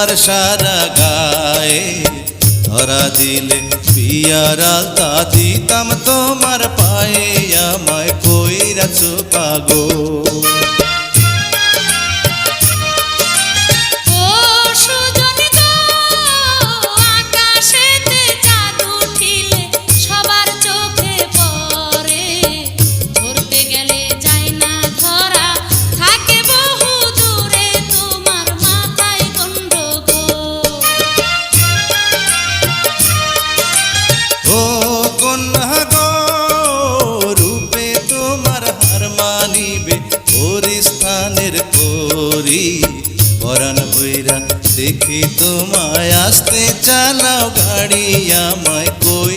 তোমার সারা গায়ে ধরা দিলে বিয়ার আলতা দিতাম তোমার পায়ে আমায় কইরাছো পাগল। পরাণ বইরা দেখি তোমায় আসতে চালাও গাড়ি আমায় কই।